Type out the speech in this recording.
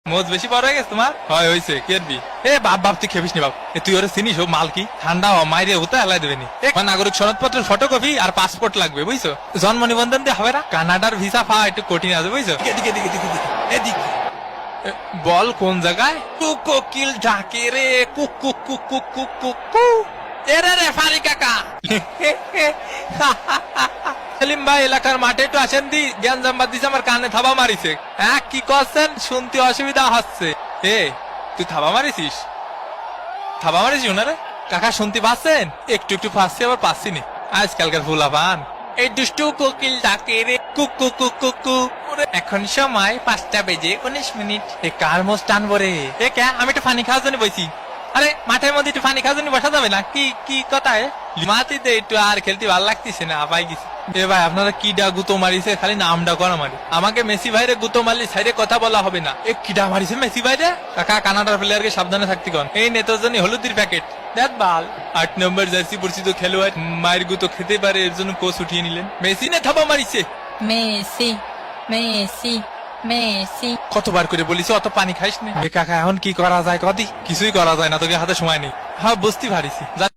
মোজ বেশি বড় হয়ে গেছে তোমার? হয় হয়েছে কেরবি। এ বাপ বাপ তুই খেপিস নি বাপ। তুই ওরে চিনিস ও মাল কি? ঠান্ডা হ মাইরে হতে হেলাই দেবেনি। নাগরিক সনদপত্রের ফটোকপি আর পাসপোর্ট লাগবে বুঝছো? জন্ম নিবন্ধন দিয়ে হবে না? কানাডার ভিসা পাওয়া একটু কঠিন আছে বুঝছো? বল কোন জায়গায়? কোকিল ডাকে রে cook cook cook cook cook cook কু। এরে রে ফারি কাকা। সেলিম ভাই এলাকার মাঠে একটু আসেন দি, জ্ঞান জাম্বাদ দিছে আমার কানে থাবা মারিছে। হ্যাঁ কি করছেন? শুনতে অসুবিধা হচ্ছে। এ তুই থাবা মারিছিস? থাবা মারিস ওনারে? কাকা শুনতে পাচ্ছেন? একটু একটু পাচ্ছি আবার পাচ্ছি নি। আজকালকার ফুলা পান এই দুষ্টু কোকিল ডাকে রে কুক কুক কুক কুক কু। এখন সময় 5:19। এ কার মোষ টানবো রে? এ কে আমি একটু পানি খাওয়ার জন্য বইছি। আরে মাঠের মধ্যে একটু পানি খাওয়ার জন্য বসা যাবে না? কি কি কথা? মাটিতে একটু আর খেলতে ভালো লাগতেছে না, পাই গেছি। এ ভাই আপনারা কিডা গুতো মারিছে? খালি নামটা করা মারি। আমাকে মেসি ভাইরে গুতো মারলি সাইডে কথা বলা হবে না। এ কিডা মারিছে মেসি ভাইরে? কাকা কানাডার প্লেয়ারকে সাবধানে থাকতে কন। এই নেতার জন্য হলুদের প্যাকেট দেখ বাল। 8 নম্বর জার্সি পরিচিত খেলোয়াড় মায়ের গুতো খেতে পারে, এর জন্য কোচ উঠিয়ে নিলেন। মেসি না থাবা মারিছে? Messi Messi Messi. কতবার করে বলিস অত পানি খাইস না। কাকা এখন কি করা যায় কদি? কিছুই করা যায় না, তোকে হাতে সময় নেই। হ্যাঁ বুঝতে পারিছি।